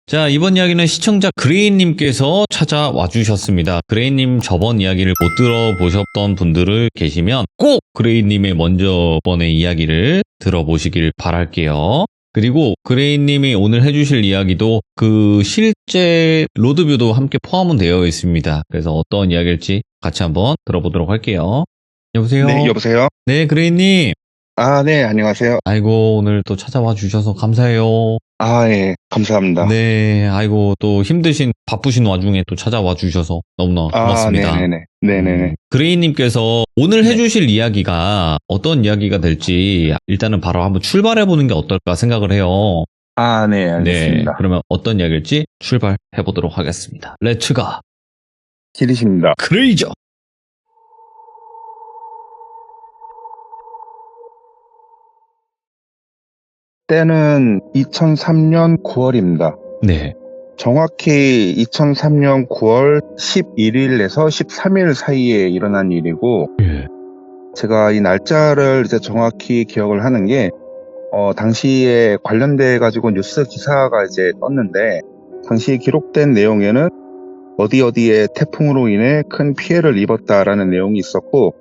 자, 이번 이야기는 시청자 그레이님께서 찾아와 주셨습니다. 그레이님 저번 이야기를 못 들어보셨던 분들을 계시면 꼭 그레이님의 먼저 번의 이야기를 들어보시길 바랄게요. 그리고 그레이님이 오늘 해주실 이야기도 그 실제 로드뷰도 함께 포함은 되어 있습니다. 그래서 어떤 이야기일지 같이 한번 들어보도록 할게요. 여보세요? 네, 여보세요? 네, 그레이님. 네, 안녕하세요. 아이고, 오늘 또 찾아와 주셔서 감사해요. 예, 감사합니다. 네, 아이고, 또 힘드신, 바쁘신 와중에 또 찾아와 주셔서 너무나 고맙습니다. 네네네. 그레이님께서 오늘 네. 해주실 이야기가 어떤 이야기가 될지 일단은 바로 한번 출발해보는 게 어떨까 생각을 해요. 네, 알겠습니다. 네, 그러면 어떤 이야기일지 출발해보도록 하겠습니다. 렛츠가 키리십니다. 그레이저! 때는 2003년 9월입니다. 네, 정확히 2003년 9월 11일에서 13일 사이에 일어난 일이고, 예, 제가 이 날짜를 이제 정확히 기억을 하는 게, 당시에 관련돼가지고 뉴스 기사가 이제 떴는데, 당시 기록된 내용에는 어디에 태풍으로 인해 큰 피해를 입었다라는 내용이 있었고,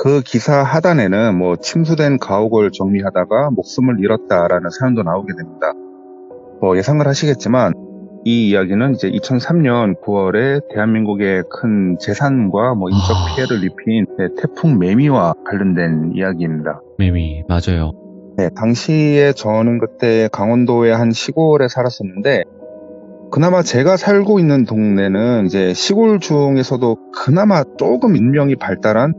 그 기사 하단에는 뭐 침수된 가옥을 정리하다가 목숨을 잃었다라는 사연도 나오게 됩니다. 예상을 하시겠지만 이 이야기는 이제 2003년 9월에 대한민국의 큰 재산과 인적 피해를 입힌 태풍 매미와 관련된 이야기입니다. 매미, 맞아요. 네, 당시에 저는 그때 강원도의 한 시골에 살았었는데, 그나마 제가 살고 있는 동네는 이제 시골 중에서도 그나마 조금 인명이 발달한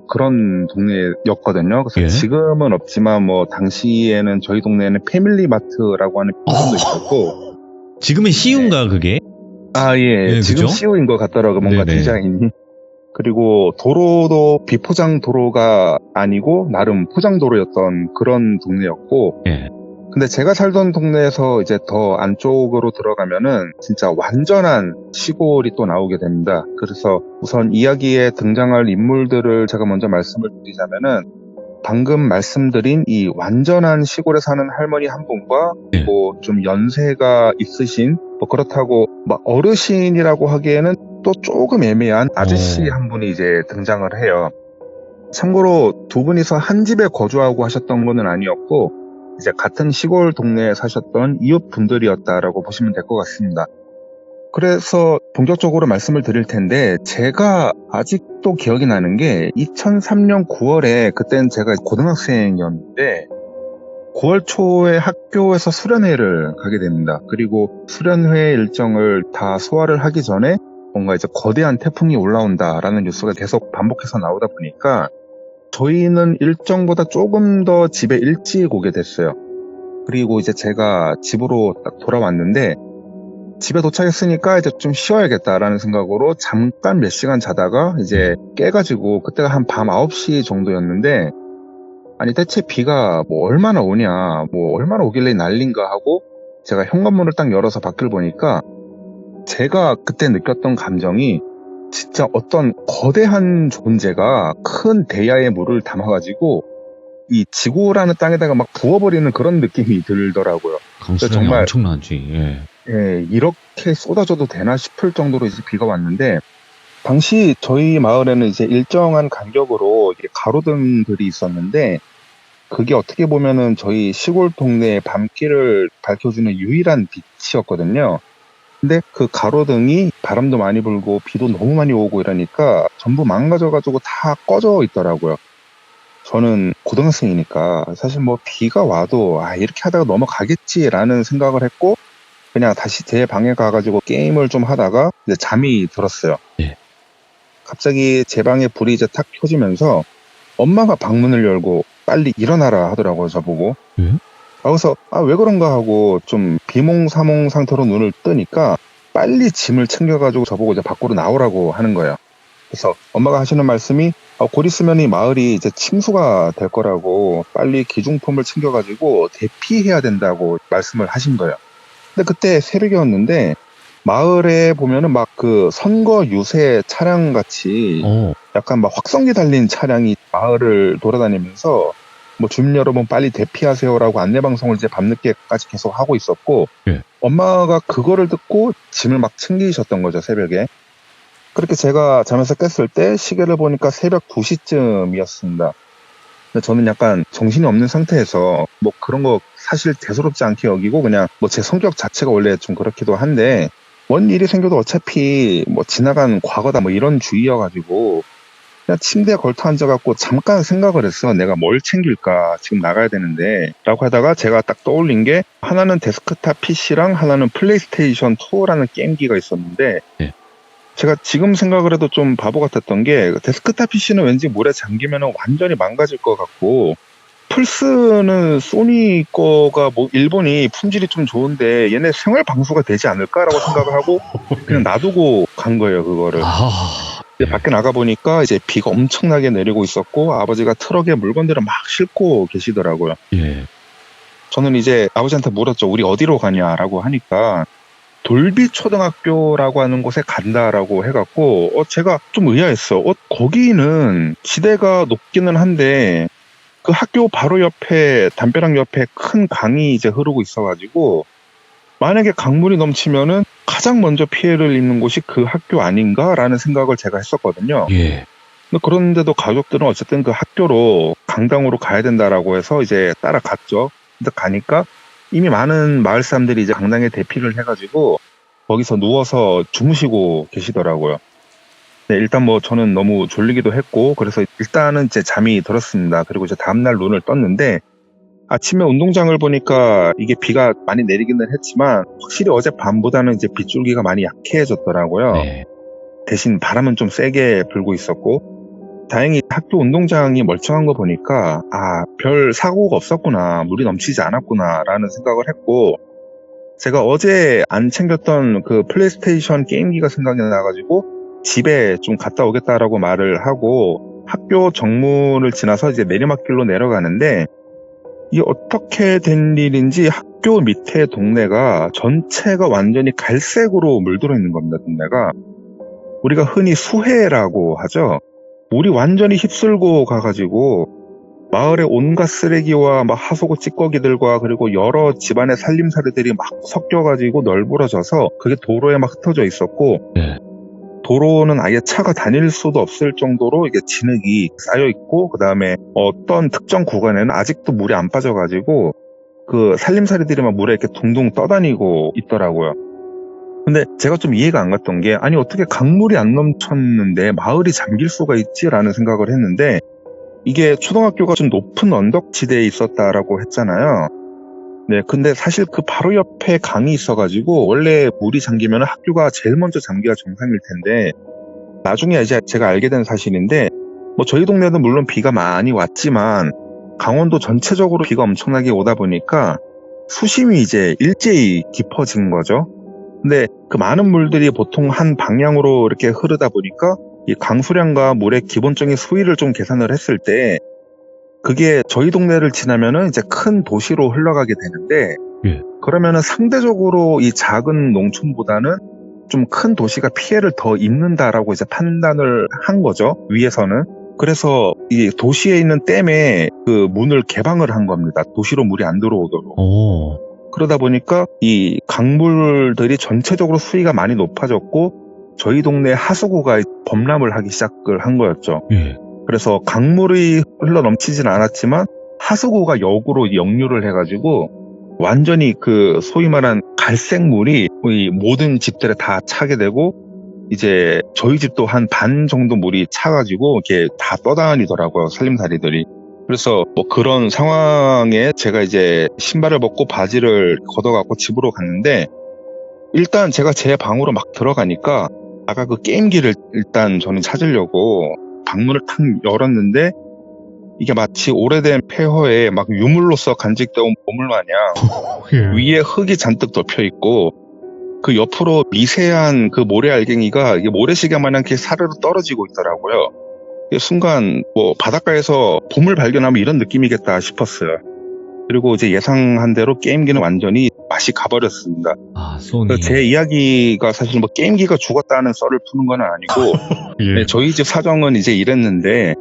그런 동네였거든요. 그래서 예? 지금은 없지만 당시에는 저희 동네에는 패밀리마트라고 하는 편도 있었고. 지금은 CU인가 그게? 예. 네, 지금 그죠? CU인 것 같더라고요. 뭔가 네네. 디자인이. 그리고 도로도 비포장 도로가 아니고 나름 포장 도로였던 그런 동네였고. 예. 근데 제가 살던 동네에서 이제 더 안쪽으로 들어가면은 진짜 완전한 시골이 또 나오게 됩니다. 그래서 우선 이야기에 등장할 인물들을 제가 먼저 말씀을 드리자면은, 방금 말씀드린 이 완전한 시골에 사는 할머니 한 분과 네. 좀 연세가 있으신, 그렇다고 막 어르신이라고 하기에는 또 조금 애매한 아저씨 한 분이 이제 등장을 해요. 참고로 두 분이서 한 집에 거주하고 하셨던 건 아니었고, 이제 같은 시골 동네에 사셨던 이웃분들이었다라고 보시면 될 것 같습니다. 그래서 본격적으로 말씀을 드릴 텐데, 제가 아직도 기억이 나는 게 2003년 9월에 그땐 제가 고등학생이었는데 9월 초에 학교에서 수련회를 가게 됩니다. 그리고 수련회 일정을 다 소화를 하기 전에 뭔가 이제 거대한 태풍이 올라온다라는 뉴스가 계속 반복해서 나오다 보니까 저희는 일정보다 조금 더 집에 일찍 오게 됐어요. 그리고 이제 제가 집으로 딱 돌아왔는데, 집에 도착했으니까 이제 좀 쉬어야겠다라는 생각으로 잠깐 몇 시간 자다가 이제 깨가지고, 그때가 한 밤 9시 정도였는데, 아니 대체 비가 얼마나 오냐, 얼마나 오길래 난린가 하고 제가 현관문을 딱 열어서 밖을 보니까, 제가 그때 느꼈던 감정이 진짜 어떤 거대한 존재가 큰 대야에 물을 담아가지고 이 지구라는 땅에다가 막 부어버리는 그런 느낌이 들더라고요. 강수량이 정말 엄청나지. 예. 이렇게 쏟아져도 되나 싶을 정도로 이제 비가 왔는데, 당시 저희 마을에는 이제 일정한 간격으로 이렇게 가로등들이 있었는데, 그게 어떻게 보면은 저희 시골 동네의 밤길을 밝혀주는 유일한 빛이었거든요. 근데 그 가로등이 바람도 많이 불고 비도 너무 많이 오고 이러니까 전부 망가져가지고 다 꺼져 있더라고요. 저는 고등학생이니까 사실 비가 와도 이렇게 하다가 넘어가겠지라는 생각을 했고, 그냥 다시 제 방에 가가지고 게임을 좀 하다가 이제 잠이 들었어요. 예. 갑자기 제 방에 불이 이제 탁 켜지면서 엄마가 방문을 열고 빨리 일어나라 하더라고요, 저보고. 예? 그래서 왜 그런가 하고 좀 비몽사몽 상태로 눈을 뜨니까 빨리 짐을 챙겨가지고 저보고 이제 밖으로 나오라고 하는 거예요. 그래서 엄마가 하시는 말씀이, 곧 있으면 이 마을이 이제 침수가 될 거라고 빨리 기중품을 챙겨가지고 대피해야 된다고 말씀을 하신 거예요. 근데 그때 새벽이었는데 마을에 보면은 막 그 선거 유세 차량 같이 약간 막 확성기 달린 차량이 마을을 돌아다니면서 뭐 주민 여러분 빨리 대피하세요라고 안내방송을 이제 밤늦게까지 계속 하고 있었고, 예. 엄마가 그거를 듣고 짐을 막 챙기셨던 거죠, 새벽에. 그렇게 제가 잠에서 깼을 때 시계를 보니까 새벽 2시쯤이었습니다. 근데 저는 약간 정신이 없는 상태에서 뭐 그런 거 사실 대수롭지 않게 여기고, 그냥 뭐 제 성격 자체가 원래 좀 그렇기도 한데, 뭔 일이 생겨도 어차피 뭐 지나간 과거다 뭐 이런 주의여가지고 그냥 침대에 걸터 앉아갖고 잠깐 생각을 했어. 내가 뭘 챙길까, 지금 나가야 되는데 라고 하다가 제가 딱 떠올린 게, 하나는 데스크탑 PC랑 하나는 플레이스테이션 2라는 게임기가 있었는데, 예. 제가 지금 생각을 해도 좀 바보 같았던 게, 데스크탑 PC는 왠지 물에 잠기면 완전히 망가질 것 같고, 플스는 소니 거가 뭐 일본이 품질이 좀 좋은데 얘네 생활 방수가 되지 않을까라고 생각을 하고 그냥 놔두고 간 거예요, 그거를. 아, 근데 밖에 나가 보니까 이제 비가 엄청나게 내리고 있었고, 아버지가 트럭에 물건들을 막 싣고 계시더라고요. 예. 저는 이제 아버지한테 물었죠. 우리 어디로 가냐라고 하니까 돌비 초등학교라고 하는 곳에 간다라고 해갖고, 제가 좀 의아했어. 거기는 지대가 높기는 한데 그 학교 바로 옆에, 담벼락 옆에 큰 강이 이제 흐르고 있어가지고 만약에 강물이 넘치면은 가장 먼저 피해를 입는 곳이 그 학교 아닌가라는 생각을 제가 했었거든요. 예. 근데 그런데도 가족들은 어쨌든 그 학교로, 강당으로 가야 된다라고 해서 이제 따라갔죠. 근데 가니까 이미 많은 마을 사람들이 이제 강당에 대피를 해가지고 거기서 누워서 주무시고 계시더라고요. 네, 일단 뭐 저는 너무 졸리기도 했고, 그래서 일단은 이제 잠이 들었습니다. 그리고 이제 다음날 눈을 떴는데, 아침에 운동장을 보니까 이게 비가 많이 내리기는 했지만 확실히 어제 밤보다는 이제 빗줄기가 많이 약해졌더라고요. 네. 대신 바람은 좀 세게 불고 있었고, 다행히 학교 운동장이 멀쩡한 거 보니까 별 사고가 없었구나, 물이 넘치지 않았구나 라는 생각을 했고, 제가 어제 안 챙겼던 그 플레이스테이션 게임기가 생각이 나가지고 집에 좀 갔다 오겠다라고 말을 하고 학교 정문을 지나서 이제 내리막길로 내려가는데, 이게 어떻게 된 일인지 학교 밑에 동네가 전체가 완전히 갈색으로 물들어 있는 겁니다. 동네가 우리가 흔히 수해라고 하죠. 물이 완전히 휩쓸고 가가지고 마을의 온갖 쓰레기와 막 하수구 찌꺼기들과 그리고 여러 집안의 살림살이들이 막 섞여가지고 널브러져서 그게 도로에 막 흩어져 있었고, 네. 도로는 아예 차가 다닐 수도 없을 정도로 이게 진흙이 쌓여 있고, 그 다음에 어떤 특정 구간에는 아직도 물이 안 빠져가지고 그 살림살이들이 막 물에 이렇게 둥둥 떠다니고 있더라고요. 근데 제가 좀 이해가 안 갔던 게, 아니 어떻게 강물이 안 넘쳤는데 마을이 잠길 수가 있지라는 생각을 했는데, 이게 초등학교가 좀 높은 언덕지대에 있었다라고 했잖아요. 네, 근데 사실 그 바로 옆에 강이 있어가지고 원래 물이 잠기면 학교가 제일 먼저 잠기가 정상일 텐데, 나중에 이제 제가 알게 된 사실인데, 뭐 저희 동네도 물론 비가 많이 왔지만 강원도 전체적으로 비가 엄청나게 오다 보니까 수심이 이제 일제히 깊어진 거죠. 근데 그 많은 물들이 보통 한 방향으로 이렇게 흐르다 보니까 이 강수량과 물의 기본적인 수위를 좀 계산을 했을 때, 그게 저희 동네를 지나면은 이제 큰 도시로 흘러가게 되는데, 예. 그러면은 상대적으로 이 작은 농촌보다는 좀 큰 도시가 피해를 더 입는다라고 이제 판단을 한 거죠, 위에서는. 그래서 이 도시에 있는 댐에 그 문을 개방을 한 겁니다. 도시로 물이 안 들어오도록. 오. 그러다 보니까 이 강물들이 전체적으로 수위가 많이 높아졌고, 저희 동네 하수구가 범람을 하기 시작을 한 거였죠. 예. 그래서 강물이 흘러 넘치진 않았지만 하수구가 역으로 역류를 해가지고 완전히 그 소위 말한 갈색물이 이 모든 집들에 다 차게 되고, 이제 저희 집도 한 반 정도 물이 차가지고 이렇게 다 떠다니더라고요, 살림살이들이. 그래서 뭐 그런 상황에 제가 이제 신발을 벗고 바지를 걷어갖고 집으로 갔는데, 일단 제가 제 방으로 막 들어가니까 아까 그 게임기를 일단 저는 찾으려고 방문을 탁 열었는데, 이게 마치 오래된 폐허에 막 유물로서 간직되어 온 보물 마냥 예. 위에 흙이 잔뜩 덮여 있고, 그 옆으로 미세한 그 모래 알갱이가 이게 모래시계 마냥 이렇게 사르르 떨어지고 있더라고요. 순간 뭐 바닷가에서 보물 발견하면 이런 느낌이겠다 싶었어요. 그리고 이제 예상한 대로 게임기는 완전히 맛이 가버렸습니다. 소니. 제 이야기가 사실 뭐 게임기가 죽었다는 썰을 푸는 건 아니고, 예. 네, 저희 집 사정은 이제 이랬는데,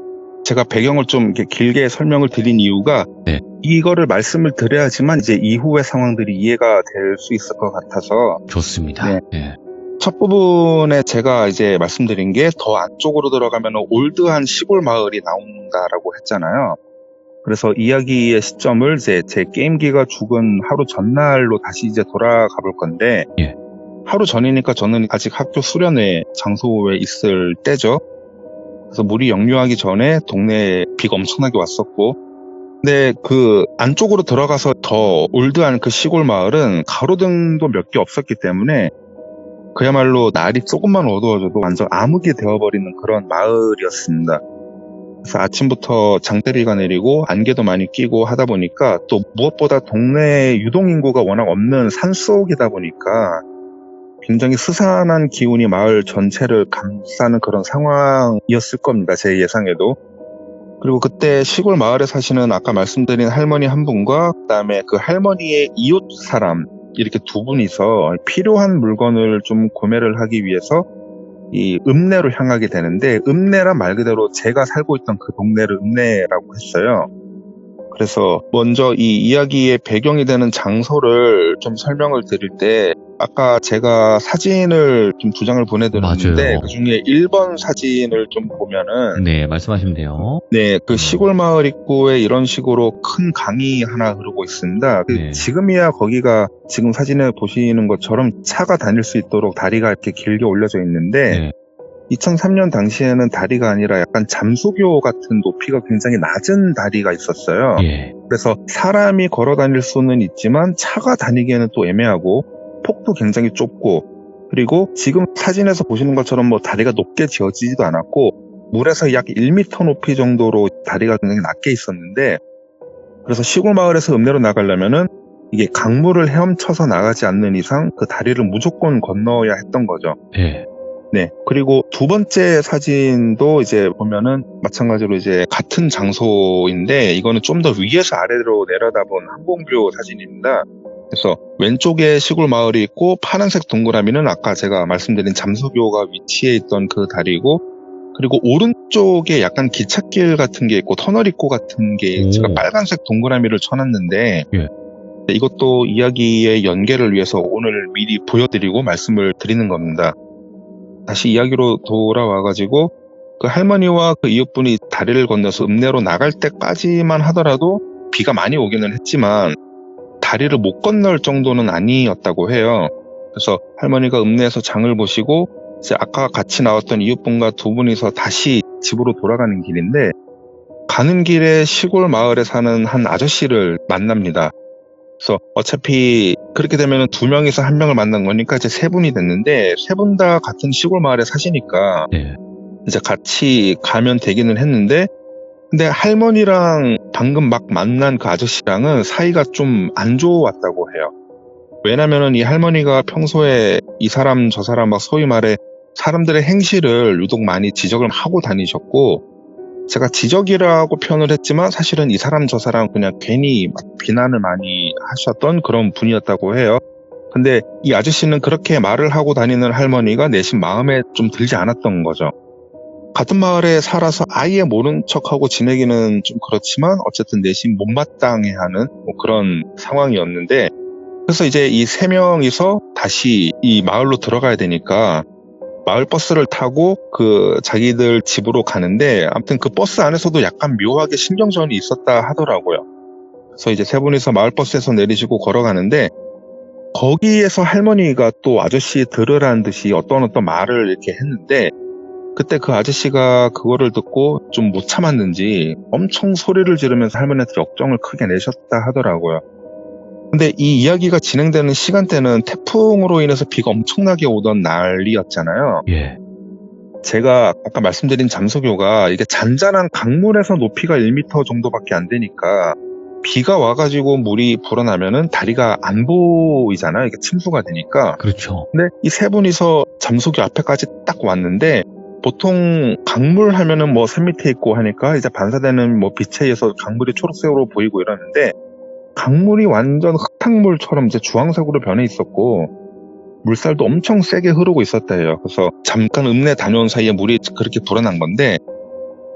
제가 배경을 좀 이렇게 길게 설명을 드린 이유가 네. 이거를 말씀을 드려야지만 이제 이후의 상황들이 이해가 될 수 있을 것 같아서 좋습니다. 네. 예. 첫 부분에 제가 이제 말씀드린 게 더 안쪽으로 들어가면 올드한 시골 마을이 나온다라고 했잖아요. 그래서 이야기의 시점을 이제 제 게임기가 죽은 하루 전날로 다시 이제 돌아가 볼 건데 예. 하루 전이니까 저는 아직 학교 수련회 장소에 있을 때죠. 그래서 물이 역류하기 전에 동네에 비가 엄청나게 왔었고 근데 그 안쪽으로 들어가서 더 올드한 그 시골 마을은 가로등도 몇 개 없었기 때문에 그야말로 날이 조금만 어두워져도 완전 암흑이 되어버리는 그런 마을이었습니다. 그래서 아침부터 장대비가 내리고 안개도 많이 끼고 하다 보니까 또 무엇보다 동네에 유동인구가 워낙 없는 산속이다 보니까 굉장히 스산한 기운이 마을 전체를 감싸는 그런 상황이었을 겁니다. 제 예상에도. 그리고 그때 시골 마을에 사시는 아까 말씀드린 할머니 한 분과 그다음에 그 할머니의 이웃 사람 이렇게 두 분이서 필요한 물건을 좀 구매를 하기 위해서 이 읍내로 향하게 되는데 읍내란 말 그대로 제가 살고 있던 그 동네를 읍내라고 했어요. 그래서 먼저 이 이야기의 배경이 되는 장소를 좀 설명을 드릴 때 아까 제가 사진을 좀 2장을 보내드렸는데 맞아요. 그 중에 1번 사진을 좀 보면은 네, 말씀하시면 돼요. 네, 그 시골 마을 입구에 이런 식으로 큰 강이 하나 흐르고 있습니다. 네. 지금이야 거기가 지금 사진에 보시는 것처럼 차가 다닐 수 있도록 다리가 이렇게 길게 올려져 있는데 네. 2003년 당시에는 다리가 아니라 약간 잠수교 같은 높이가 굉장히 낮은 다리가 있었어요. 예. 그래서 사람이 걸어 다닐 수는 있지만 차가 다니기에는 또 애매하고 폭도 굉장히 좁고 그리고 지금 사진에서 보시는 것처럼 뭐 다리가 높게 지어지지도 않았고 물에서 약 1m 높이 정도로 다리가 굉장히 낮게 있었는데 그래서 시골 마을에서 읍내로 나가려면은 이게 강물을 헤엄쳐서 나가지 않는 이상 그 다리를 무조건 건너야 했던 거죠. 예. 네. 그리고 두 번째 사진도 이제 보면은 마찬가지로 이제 같은 장소인데 이거는 좀 더 위에서 아래로 내려다본 항공뷰 사진입니다. 그래서 왼쪽에 시골 마을이 있고 파란색 동그라미는 아까 제가 말씀드린 잠수교가 위치해 있던 그 다리고 그리고 오른쪽에 약간 기찻길 같은 게 있고 터널 입구 같은 게 제가 빨간색 동그라미를 쳐놨는데 예. 이것도 이야기의 연계를 위해서 오늘 미리 보여드리고 말씀을 드리는 겁니다. 다시 이야기로 돌아와가지고 그 할머니와 그 이웃분이 다리를 건너서 읍내로 나갈 때까지만 하더라도 비가 많이 오기는 했지만 다리를 못 건널 정도는 아니었다고 해요. 그래서 할머니가 읍내에서 장을 보시고 이제 아까 같이 나왔던 이웃분과 두 분이서 다시 집으로 돌아가는 길인데 가는 길에 시골 마을에 사는 한 아저씨를 만납니다. 그래서 어차피 그렇게 되면 2명이서 1명을 만난 거니까 이제 3분이 됐는데 3분 다 같은 시골 마을에 사시니까 네. 이제 같이 가면 되기는 했는데 근데 할머니랑 방금 막 만난 그 아저씨랑은 사이가 좀 안 좋았다고 해요. 왜냐면은 이 할머니가 평소에 이 사람 저 사람 막 소위 말해 사람들의 행실을 유독 많이 지적을 하고 다니셨고 제가 지적이라고 표현을 했지만 사실은 이 사람 저 사람 그냥 괜히 막 비난을 많이 하셨던 그런 분이었다고 해요. 근데 이 아저씨는 그렇게 말을 하고 다니는 할머니가 내심 마음에 좀 들지 않았던 거죠. 같은 마을에 살아서 아예 모른 척하고 지내기는 좀 그렇지만 어쨌든 내심 못마땅해하는 뭐 그런 상황이었는데 그래서 이제 이 3명이서 다시 이 마을로 들어가야 되니까 마을 버스를 타고 그 자기들 집으로 가는데 아무튼 그 버스 안에서도 약간 묘하게 신경전이 있었다 하더라고요. 그래서 이제 3분이서 마을 버스에서 내리시고 걸어가는데 거기에서 할머니가 또 아저씨 들으라는 듯이 어떤 말을 이렇게 했는데 그때 그 아저씨가 그거를 듣고 좀 못 참았는지 엄청 소리를 지르면서 할머니한테 역정을 크게 내셨다 하더라고요. 근데 이 이야기가 진행되는 시간대는 태풍으로 인해서 비가 엄청나게 오던 날이었잖아요. 예. 제가 아까 말씀드린 잠수교가 이게 잔잔한 강물에서 높이가 1m 정도밖에 안 되니까 비가 와가지고 물이 불어나면은 다리가 안 보이잖아요. 이게 침수가 되니까. 그렇죠. 근데 이 3분이서 잠수교 앞에까지 딱 왔는데 보통 강물 하면은 뭐 3m 있고 하니까 이제 반사되는 뭐 빛에 의해서 강물이 초록색으로 보이고 이러는데 강물이 완전 흙탕물처럼 이제 주황색으로 변해 있었고 물살도 엄청 세게 흐르고 있었다 해요. 그래서 잠깐 읍내 다녀온 사이에 물이 그렇게 불어난 건데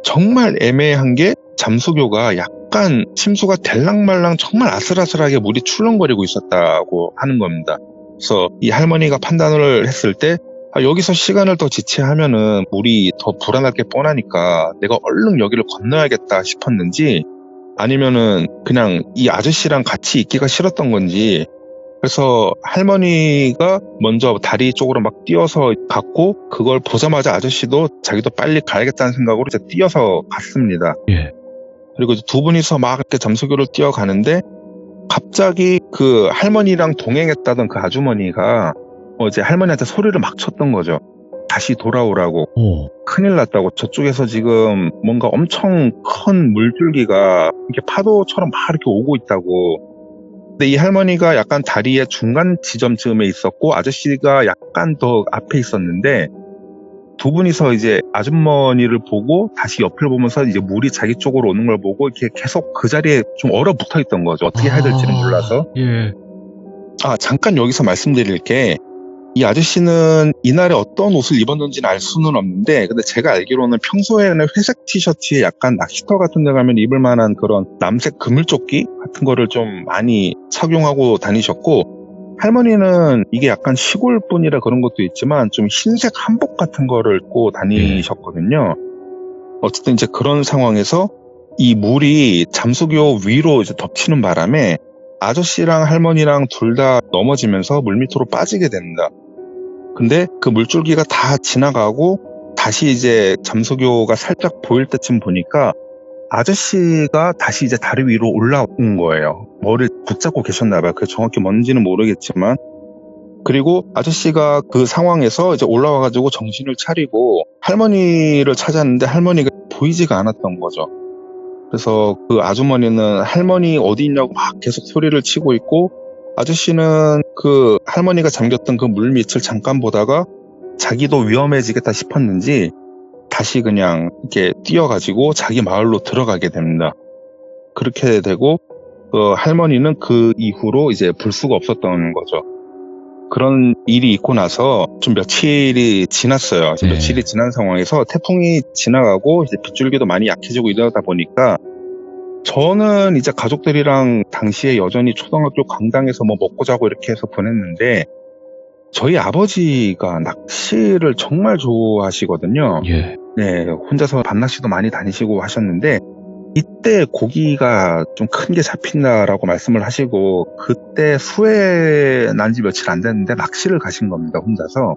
정말 애매한 게 잠수교가 약간 침수가 될랑말랑 정말 아슬아슬하게 물이 출렁거리고 있었다고 하는 겁니다. 그래서 이 할머니가 판단을 했을 때 여기서 시간을 더 지체하면은 물이 더 불어날 게 뻔하니까 내가 얼른 여기를 건너야겠다 싶었는지 아니면은 그냥 이 아저씨랑 같이 있기가 싫었던 건지 그래서 할머니가 먼저 다리 쪽으로 막 뛰어서 갔고 그걸 보자마자 아저씨도 자기도 빨리 가야겠다는 생각으로 이제 뛰어서 갔습니다. 예. 그리고 이제 두 분이서 막 이렇게 잠수교를 뛰어가는데 갑자기 그 할머니랑 동행했다던 그 아주머니가 이제 할머니한테 소리를 막 쳤던 거죠. 다시 돌아오라고. 큰일 났다고. 저쪽에서 지금 뭔가 엄청 큰 물줄기가 이렇게 파도처럼 막 이렇게 오고 있다고. 근데 이 할머니가 약간 다리의 중간 지점쯤에 있었고 아저씨가 약간 더 앞에 있었는데 두 분이서 이제 아주머니를 보고 다시 옆을 보면서 이제 물이 자기 쪽으로 오는 걸 보고 이렇게 계속 그 자리에 좀 얼어붙어 있던 거죠. 어떻게 해야 될지는 몰라서. 예. 잠깐 여기서 말씀드릴 게 이 아저씨는 이날에 어떤 옷을 입었는지는 알 수는 없는데 근데 제가 알기로는 평소에는 회색 티셔츠에 약간 낚시터 같은 데 가면 입을 만한 그런 남색 그물조끼 같은 거를 좀 많이 착용하고 다니셨고 할머니는 이게 약간 시골분이라 그런 것도 있지만 좀 흰색 한복 같은 거를 입고 다니셨거든요. 어쨌든 이제 그런 상황에서 이 물이 잠수교 위로 이제 덮치는 바람에 아저씨랑 할머니랑 둘 다 넘어지면서 물 밑으로 빠지게 됩니다. 근데 그 물줄기가 다 지나가고 다시 이제 잠수교가 살짝 보일 때쯤 보니까 아저씨가 다시 이제 다리 위로 올라온 거예요. 머리를 붙잡고 계셨나봐요. 그게 정확히 뭔지는 모르겠지만. 그리고 아저씨가 그 상황에서 이제 올라와가지고 정신을 차리고 할머니를 찾았는데 할머니가 보이지가 않았던 거죠. 그래서 그 아주머니는 할머니 어디 있냐고 막 계속 소리를 치고 있고 아저씨는 그 할머니가 잠겼던 그 물 밑을 잠깐 보다가 자기도 위험해지겠다 싶었는지 다시 그냥 이렇게 뛰어가지고 자기 마을로 들어가게 됩니다. 그렇게 되고 할머니는 그 이후로 이제 볼 수가 없었던 거죠. 그런 일이 있고 나서 좀 며칠이 지났어요. 네. 며칠이 지난 상황에서 태풍이 지나가고 이제 빗줄기도 많이 약해지고 이러다 보니까 저는 이제 가족들이랑 당시에 여전히 초등학교 강당에서 뭐 먹고 자고 이렇게 해서 보냈는데 저희 아버지가 낚시를 정말 좋아하시거든요. 예. 네, 혼자서 밤낚시도 많이 다니시고 하셨는데 이때 고기가 좀 큰 게 잡힌다라고 말씀을 하시고 그때 수해 난 지 며칠 안 됐는데 낚시를 가신 겁니다. 혼자서.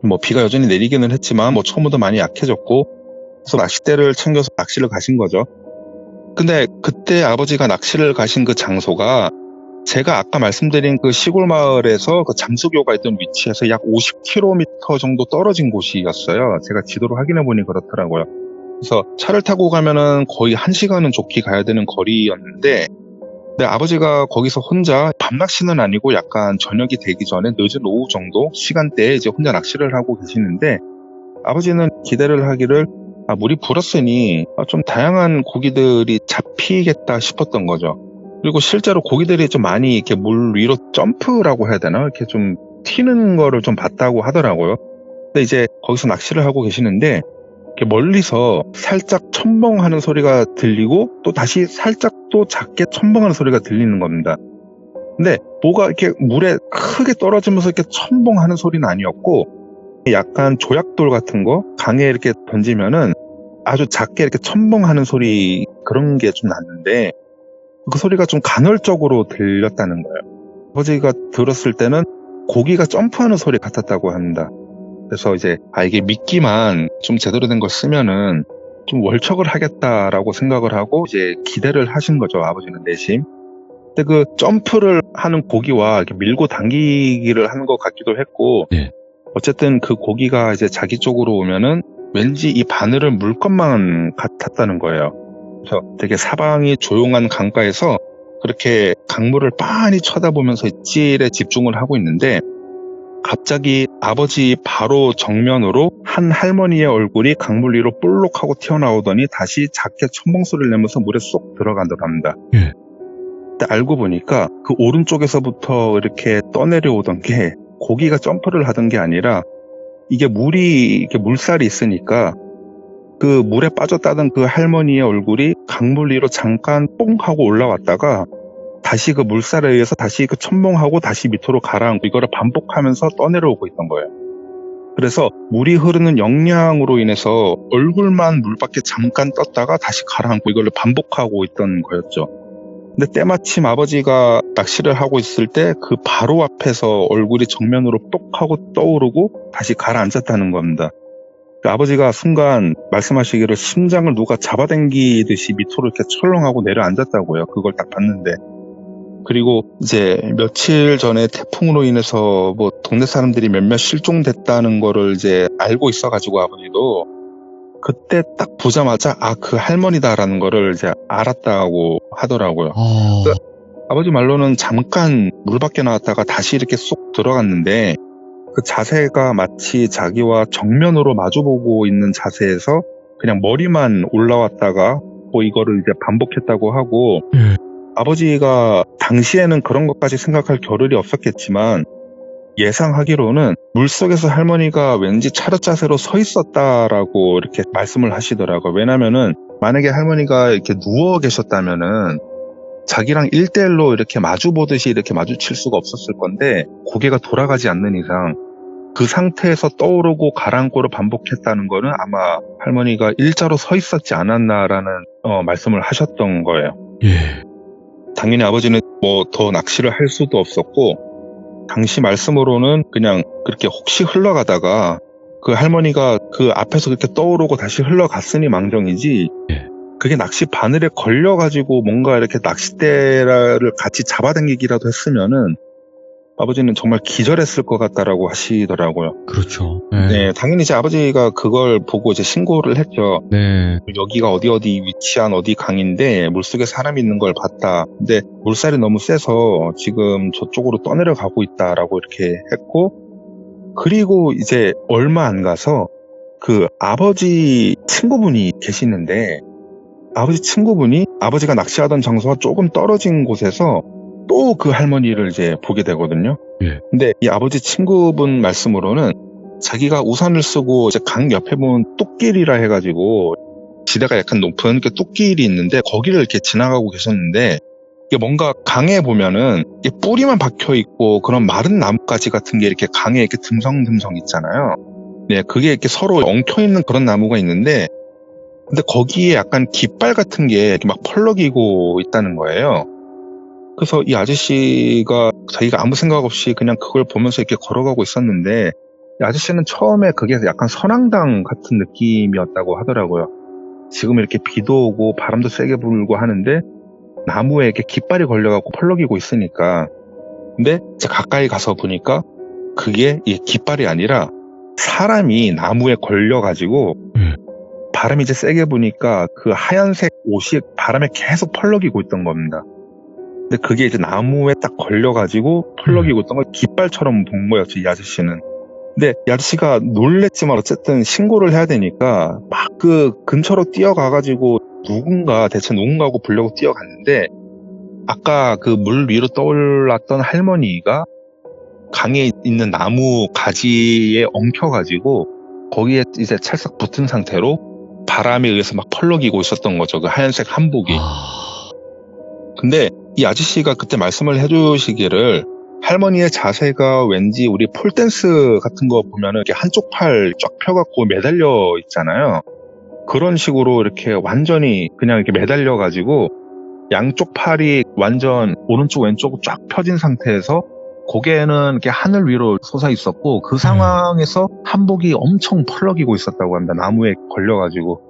뭐 비가 여전히 내리기는 했지만 뭐 초무도 많이 약해졌고 그래서 낚싯대를 챙겨서 낚시를 가신 거죠. 근데 그때 아버지가 낚시를 가신 그 장소가 제가 아까 말씀드린 그 시골 마을에서 그 잠수교가 있던 위치에서 약 50km 정도 떨어진 곳이었어요. 제가 지도로 확인해 보니 그렇더라고요. 그래서 차를 타고 가면은 거의 1시간은 좋게 가야 되는 거리였는데 근데 아버지가 거기서 혼자 밤낚시는 아니고 약간 저녁이 되기 전에 늦은 오후 정도 시간대에 이제 혼자 낚시를 하고 계시는데 아버지는 기대를 하기를 물이 불었으니 좀 다양한 고기들이 잡히겠다 싶었던 거죠. 그리고 실제로 고기들이 좀 많이 이렇게 물 위로 점프라고 해야 되나? 이렇게 좀 튀는 거를 좀 봤다고 하더라고요. 근데 이제 거기서 낚시를 하고 계시는데 이렇게 멀리서 살짝 첨벙하는 소리가 들리고 또 다시 살짝 또 작게 첨벙하는 소리가 들리는 겁니다. 근데 뭐가 이렇게 물에 크게 떨어지면서 이렇게 첨벙하는 소리는 아니었고 약간 조약돌 같은 거 강에 이렇게 던지면은 아주 작게 이렇게 첨벙하는 소리 그런 게 좀 났는데 그 소리가 좀 간헐적으로 들렸다는 거예요. 아버지가 들었을 때는 고기가 점프하는 소리 같았다고 합니다. 그래서 이제 이게 미끼만 좀 제대로 된 걸 쓰면은 좀 월척을 하겠다라고 생각을 하고 이제 기대를 하신 거죠. 아버지는 내심. 근데 그 점프를 하는 고기와 이렇게 밀고 당기기를 하는 것 같기도 했고 네. 어쨌든 그 고기가 이제 자기 쪽으로 오면은 왠지 이 바늘을 물 것만 같았다는 거예요. 그래서 되게 사방이 조용한 강가에서 그렇게 강물을 빤히 쳐다보면서 찔에 집중을 하고 있는데 갑자기 아버지 바로 정면으로 한 할머니의 얼굴이 강물 위로 볼록하고 튀어나오더니 다시 작게 첨벙소리를 내면서 물에 쏙 들어가더랍니다. 예. 근데 알고 보니까 그 오른쪽에서부터 이렇게 떠내려오던 게 고기가 점프를 하던 게 아니라 이게 물이 이렇게 물살이 있으니까 그 물에 빠졌다던 그 할머니의 얼굴이 강물 위로 잠깐 뽕 하고 올라왔다가 다시 그 물살에 의해서 다시 그 첨벙하고 다시 밑으로 가라앉고 이거를 반복하면서 떠내려오고 있던 거예요. 그래서 물이 흐르는 역량으로 인해서 얼굴만 물 밖에 잠깐 떴다가 다시 가라앉고 이걸 반복하고 있던 거였죠. 근데 때마침 아버지가 낚시를 하고 있을 때 그 바로 앞에서 얼굴이 정면으로 똑 하고 떠오르고 다시 가라앉았다는 겁니다. 그 아버지가 순간 말씀하시기를 심장을 누가 잡아당기듯이 밑으로 이렇게 철렁하고 내려앉았다고요. 그걸 딱 봤는데. 그리고 이제 며칠 전에 태풍으로 인해서 뭐 동네 사람들이 몇몇 실종됐다는 거를 이제 알고 있어가지고 아버지도 그때 딱 보자마자 그 할머니다라는 거를 이제 알았다고 하더라고요. 아버지 말로는 잠깐 물 밖에 나왔다가 다시 이렇게 쏙 들어갔는데 그 자세가 마치 자기와 정면으로 마주보고 있는 자세에서 그냥 머리만 올라왔다가 뭐 이거를 이제 반복했다고 하고 아버지가 당시에는 그런 것까지 생각할 겨를이 없었겠지만 예상하기로는 물속에서 할머니가 왠지 차렷 자세로 서 있었다라고 이렇게 말씀을 하시더라고요. 왜냐면은 만약에 할머니가 이렇게 누워 계셨다면은 자기랑 1대1로 이렇게 마주 보듯이 이렇게 마주칠 수가 없었을 건데 고개가 돌아가지 않는 이상 그 상태에서 떠오르고 가라앉고를 반복했다는 거는 아마 할머니가 일자로 서 있었지 않았나라는 말씀을 하셨던 거예요. 예. 당연히 아버지는 뭐 더 낚시를 할 수도 없었고 당시 말씀으로는 그냥 그렇게 혹시 흘러가다가 그 할머니가 그 앞에서 그렇게 떠오르고 다시 흘러갔으니 망정이지 그게 낚시 바늘에 걸려가지고 뭔가 이렇게 낚싯대를 같이 잡아당기기라도 했으면은 아버지는 정말 기절했을 것 같다라고 하시더라고요. 그렇죠. 네, 당연히 이제 아버지가 그걸 보고 이제 신고를 했죠. 네. 여기가 어디 위치한 어디 강인데 물속에 사람이 있는 걸 봤다. 근데 물살이 너무 세서 지금 저쪽으로 떠내려가고 있다라고 이렇게 했고 그리고 이제 얼마 안 가서 그 아버지 친구분이 계시는데 아버지 친구분이 아버지가 낚시하던 장소와 조금 떨어진 곳에서 또 그 할머니를 이제 보게 되거든요. 예. 근데 이 아버지 친구분 말씀으로는 자기가 우산을 쓰고 이제 강 옆에 보면 뚝길이라 해가지고 지대가 약간 높은 그 뚝길이 있는데 거기를 이렇게 지나가고 계셨는데 이게 뭔가 강에 보면은 이게 뿌리만 박혀 있고 그런 마른 나뭇가지 같은 게 이렇게 강에 이렇게 듬성듬성 있잖아요. 네, 그게 이렇게 서로 엉켜 있는 그런 나무가 있는데 근데 거기에 약간 깃발 같은 게 이렇게 막 펄럭이고 있다는 거예요. 그래서 이 아저씨가 자기가 아무 생각 없이 그냥 그걸 보면서 이렇게 걸어가고 있었는데 이 아저씨는 처음에 그게 약간 선앙당 같은 느낌이었다고 하더라고요. 지금 이렇게 비도 오고 바람도 세게 불고 하는데 나무에 이렇게 깃발이 걸려갖고 펄럭이고 있으니까 근데 이제 가까이 가서 보니까 그게 이 깃발이 아니라 사람이 나무에 걸려가지고 바람이 이제 세게 부니까 그 하얀색 옷이 바람에 계속 펄럭이고 있던 겁니다. 근데 그게 이제 나무에 딱 걸려가지고 펄럭이고 있던 걸 깃발처럼 본 거였죠, 이 아저씨는. 근데 이 아저씨가 놀랬지만 어쨌든 신고를 해야 되니까 막 그 근처로 뛰어가가지고 대체 누군가하고 보려고 뛰어갔는데 아까 그 물 위로 떠올랐던 할머니가 강에 있는 나무 가지에 엉켜가지고 거기에 이제 찰싹 붙은 상태로 바람에 의해서 막 펄럭이고 있었던 거죠, 그 하얀색 한복이. 근데 이 아저씨가 그때 말씀을 해주시기를 할머니의 자세가 왠지 우리 폴댄스 같은 거 보면은 이렇게 한쪽 팔 쫙 펴갖고 매달려 있잖아요. 그런 식으로 이렇게 완전히 그냥 이렇게 매달려가지고 양쪽 팔이 완전 오른쪽 왼쪽 쫙 펴진 상태에서 고개는 이렇게 하늘 위로 솟아 있었고 그 상황에서 한복이 엄청 펄럭이고 있었다고 합니다. 나무에 걸려가지고.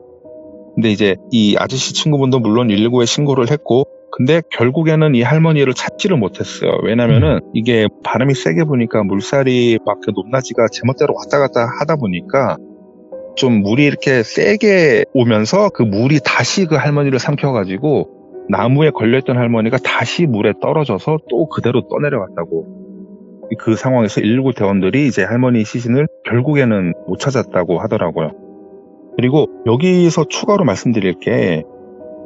근데 이제 이 아저씨 친구분도 물론 119에 신고를 했고 근데 결국에는 이 할머니를 찾지를 못했어요. 왜냐면은 이게 바람이 세게 부니까 물살이 막 그 높낮이가 제멋대로 왔다 갔다 하다 보니까 좀 물이 이렇게 세게 오면서 그 물이 다시 그 할머니를 삼켜가지고 나무에 걸려있던 할머니가 다시 물에 떨어져서 또 그대로 떠내려갔다고. 그 상황에서 119 대원들이 이제 할머니 시신을 결국에는 못 찾았다고 하더라고요. 그리고 여기서 추가로 말씀드릴 게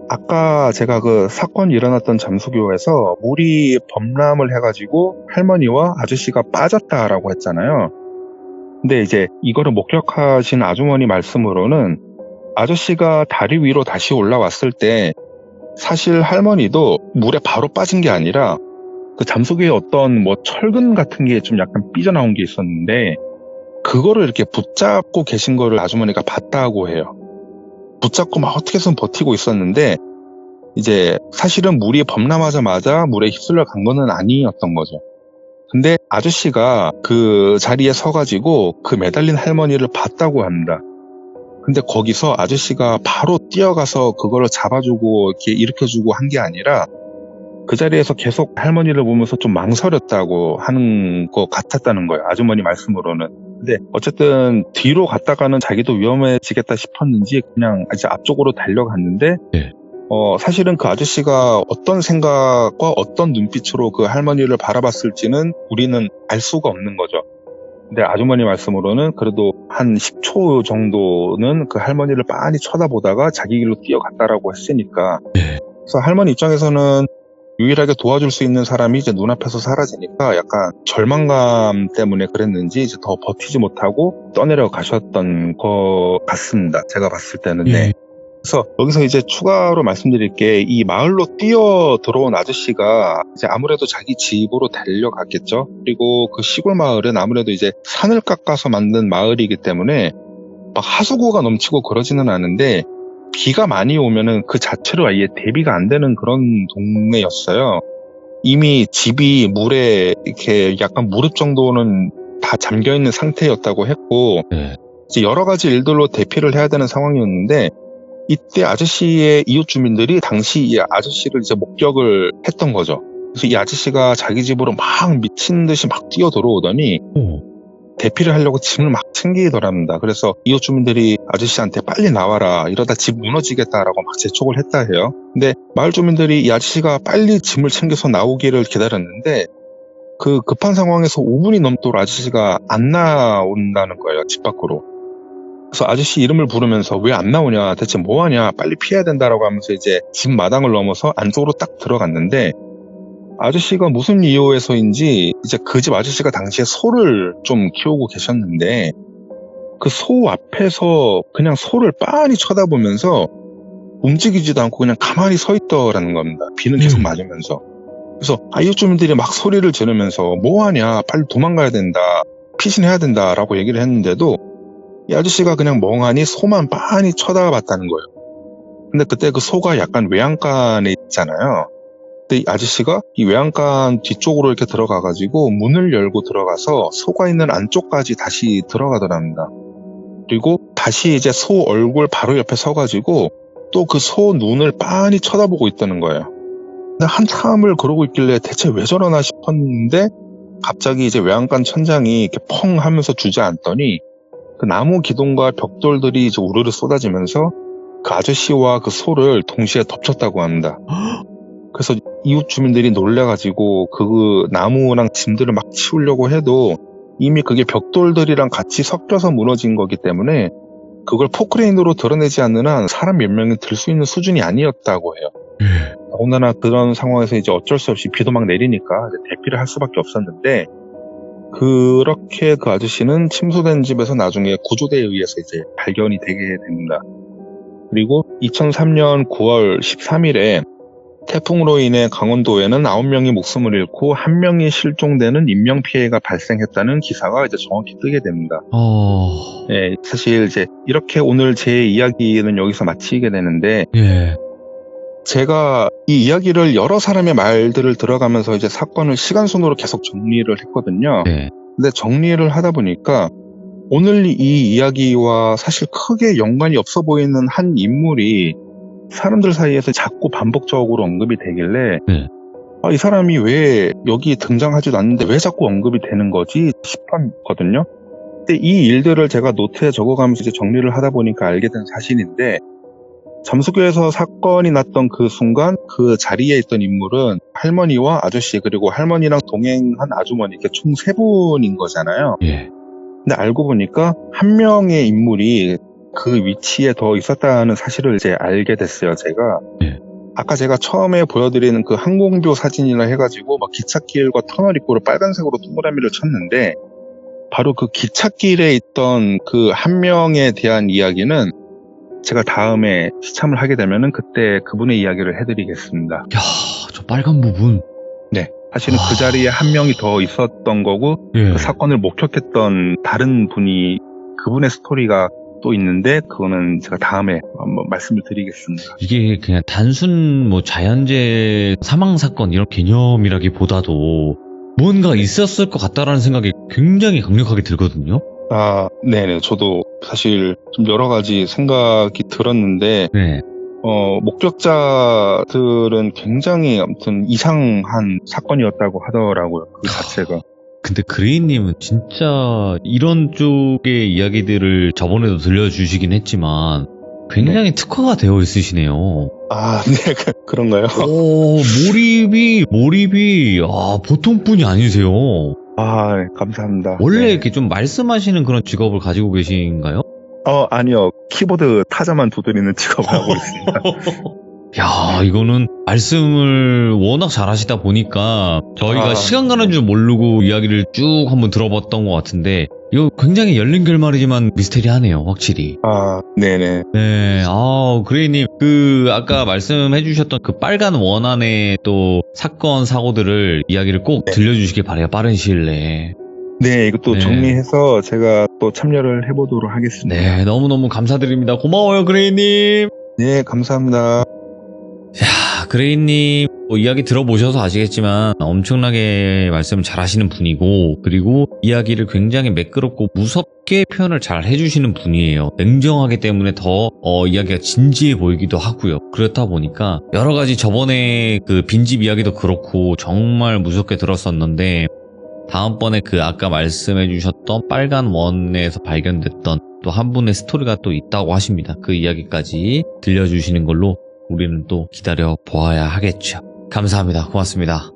아까 제가 그 사건이 일어났던 잠수교에서 물이 범람을 해가지고 할머니와 아저씨가 빠졌다라고 했잖아요. 근데 이제 이거를 목격하신 아주머니 말씀으로는 아저씨가 다리 위로 다시 올라왔을 때 사실 할머니도 물에 바로 빠진 게 아니라 그 잠속에 어떤 뭐 철근 같은 게 좀 약간 삐져나온 게 있었는데 그거를 이렇게 붙잡고 계신 거를 아주머니가 봤다고 해요. 붙잡고 막 어떻게든 버티고 있었는데 이제 사실은 물이 범람하자마자 물에 휩쓸려 간 거는 아니었던 거죠. 근데 아저씨가 그 자리에 서가지고 그 매달린 할머니를 봤다고 합니다. 근데 거기서 아저씨가 바로 뛰어가서 그거를 잡아주고 이렇게 일으켜주고 한 게 아니라 그 자리에서 계속 할머니를 보면서 좀 망설였다고 하는 것 같았다는 거예요. 아주머니 말씀으로는. 근데 어쨌든 뒤로 갔다가는 자기도 위험해지겠다 싶었는지 그냥 이제 앞쪽으로 달려갔는데 네. 사실은 그 아저씨가 어떤 생각과 어떤 눈빛으로 그 할머니를 바라봤을지는 우리는 알 수가 없는 거죠. 근데 아주머니 말씀으로는 그래도 한 10초 정도는 그 할머니를 빤히 쳐다보다가 자기 길로 뛰어갔다라고 했으니까. 네. 그래서 할머니 입장에서는 유일하게 도와줄 수 있는 사람이 이제 눈앞에서 사라지니까 약간 절망감 때문에 그랬는지 이제 더 버티지 못하고 떠내려 가셨던 것 같습니다. 제가 봤을 때는. 예. 네. 그래서 여기서 이제 추가로 말씀드릴 게 이 마을로 뛰어 들어온 아저씨가 이제 아무래도 자기 집으로 달려갔겠죠. 그리고 그 시골 마을은 아무래도 이제 산을 깎아서 만든 마을이기 때문에 막 하수구가 넘치고 그러지는 않은데 비가 많이 오면은 그 자체로 아예 대비가 안 되는 그런 동네였어요. 이미 집이 물에 이렇게 약간 무릎 정도는 다 잠겨 있는 상태였다고 했고 네. 이제 여러 가지 일들로 대피를 해야 되는 상황이었는데 이때 아저씨의 이웃 주민들이 당시 이 아저씨를 이제 목격을 했던 거죠. 그래서 이 아저씨가 자기 집으로 막 미친 듯이 막 뛰어 들어오더니 대피를 하려고 짐을 막 챙기더랍니다. 그래서 이웃 주민들이 아저씨한테 빨리 나와라, 이러다 집 무너지겠다라고 막 재촉을 했다 해요. 근데 마을 주민들이 이 아저씨가 빨리 짐을 챙겨서 나오기를 기다렸는데 그 급한 상황에서 5분이 넘도록 아저씨가 안 나온다는 거예요, 집 밖으로. 그래서 아저씨 이름을 부르면서 왜 안 나오냐, 대체 뭐하냐, 빨리 피해야 된다라고 하면서 이제 집 마당을 넘어서 안쪽으로 딱 들어갔는데 아저씨가 무슨 이유에서인지 이제 그 집 아저씨가 당시에 소를 좀 키우고 계셨는데 그 소 앞에서 그냥 소를 빤히 쳐다보면서 움직이지도 않고 그냥 가만히 서 있더라는 겁니다. 비는 계속 맞으면서. 그래서 이웃 주민들이 막 소리를 지르면서 뭐하냐, 빨리 도망가야 된다, 피신해야 된다라고 얘기를 했는데도 이 아저씨가 그냥 멍하니 소만 빤히 쳐다봤다는 거예요. 근데 그때 그 소가 약간 외양간에 있잖아요. 근데 이 아저씨가 이 외양간 뒤쪽으로 이렇게 들어가가지고 문을 열고 들어가서 소가 있는 안쪽까지 다시 들어가더랍니다. 그리고 다시 이제 소 얼굴 바로 옆에 서가지고 또 그 소 눈을 빤히 쳐다보고 있다는 거예요. 근데 한참을 그러고 있길래 대체 왜 저러나 싶었는데 갑자기 이제 외양간 천장이 이렇게 펑 하면서 주저앉더니 그 나무 기둥과 벽돌들이 이제 우르르 쏟아지면서 그 아저씨와 그 소를 동시에 덮쳤다고 합니다. 그래서 이웃 주민들이 놀래가지고 그 나무랑 짐들을 막 치우려고 해도 이미 그게 벽돌들이랑 같이 섞여서 무너진 거기 때문에 그걸 포크레인으로 드러내지 않는 한 사람 몇 명이 들 수 있는 수준이 아니었다고 해요. 더군다나 그런 상황에서 이제 어쩔 수 없이 비도 막 내리니까 이제 대피를 할 수밖에 없었는데 그렇게 그 아저씨는 침수된 집에서 나중에 구조대에 의해서 이제 발견이 되게 됩니다. 그리고 2003년 9월 13일에 태풍으로 인해 강원도에는 9명이 목숨을 잃고 1명이 실종되는 인명피해가 발생했다는 기사가 이제 정확히 뜨게 됩니다. 네, 사실 이제 이렇게 오늘 제 이야기는 여기서 마치게 되는데, 예. 제가 이 이야기를 여러 사람의 말들을 들어가면서 이제 사건을 시간순으로 계속 정리를 했거든요. 네. 근데 정리를 하다 보니까 오늘 이 이야기와 사실 크게 연관이 없어 보이는 한 인물이 사람들 사이에서 자꾸 반복적으로 언급이 되길래 이 사람이 왜 여기 등장하지도 않는데 왜 자꾸 언급이 되는 거지 싶었거든요. 근데 이 일들을 제가 노트에 적어가면서 이제 정리를 하다 보니까 알게 된 사실인데, 잠수교에서 사건이 났던 그 순간 그 자리에 있던 인물은 할머니와 아저씨 그리고 할머니랑 동행한 아주머니, 이렇게 총 3분인 거잖아요. 예. 근데 알고 보니까 한 명의 인물이 그 위치에 더 있었다는 사실을 이제 알게 됐어요, 제가. 예. 아까 제가 처음에 보여드리는 그 항공교 사진이라 해가지고 막 기찻길과 터널 입구를 빨간색으로 동그라미를 쳤는데 바로 그 기찻길에 있던 그 한 명에 대한 이야기는 제가 다음에 시참을 하게 되면은 그때 그분의 이야기를 해드리겠습니다. 야, 저 빨간 부분. 네. 사실은 그 자리에 한 명이 더 있었던 거고, 예. 그 사건을 목격했던 다른 분이, 그분의 스토리가 또 있는데, 그거는 제가 다음에 한번 말씀을 드리겠습니다. 이게 그냥 단순 뭐 자연재해 사망 사건 이런 개념이라기보다도 뭔가 있었을 것 같다라는 생각이 굉장히 강력하게 들거든요. 아, 네네. 저도 사실 좀 여러 가지 생각이 들었는데, 네. 목격자들은 굉장히 아무튼 이상한 사건이었다고 하더라고요. 그 자체가. 근데 그레이님은 진짜 이런 쪽의 이야기들을 저번에도 들려주시긴 했지만 굉장히 특화가 되어 있으시네요. 아, 네. 그런가요? 오, 몰입이, 보통 분이 아니세요. 아, 네, 감사합니다. 원래 네. 이렇게 좀 말씀하시는 그런 직업을 가지고 계신가요? 아니요. 키보드 타자만 두드리는 직업을 하고 있습니다. 야, 이거는 말씀을 워낙 잘하시다 보니까 저희가 시간 가는 줄 모르고 이야기를 쭉 한번 들어봤던 것 같은데 이거 굉장히 열린 결말이지만 미스테리하네요, 확실히. 아, 네네. 네, 그레이님, 아까 말씀해 주셨던 그 빨간 원안의 또 사건, 사고들을 이야기를 꼭 들려주시길 바래요, 빠른 시일 내에. 네, 이것도 네. 정리해서 제가 또 참여를 해보도록 하겠습니다. 네, 너무너무 감사드립니다. 고마워요, 그레이님. 네, 감사합니다. 자, 그레이님, 이야기 들어보셔서 아시겠지만 엄청나게 말씀을 잘 하시는 분이고, 그리고 이야기를 굉장히 매끄럽고 무섭게 표현을 잘 해주시는 분이에요. 냉정하기 때문에 더 이야기가 진지해 보이기도 하고요. 그렇다 보니까 여러 가지 저번에 그 빈집 이야기도 그렇고 정말 무섭게 들었었는데, 다음번에 아까 말씀해 주셨던 빨간 원에서 발견됐던 또 한 분의 스토리가 또 있다고 하십니다. 그 이야기까지 들려주시는 걸로 우리는 또 기다려 보아야 하겠죠. 감사합니다. 고맙습니다.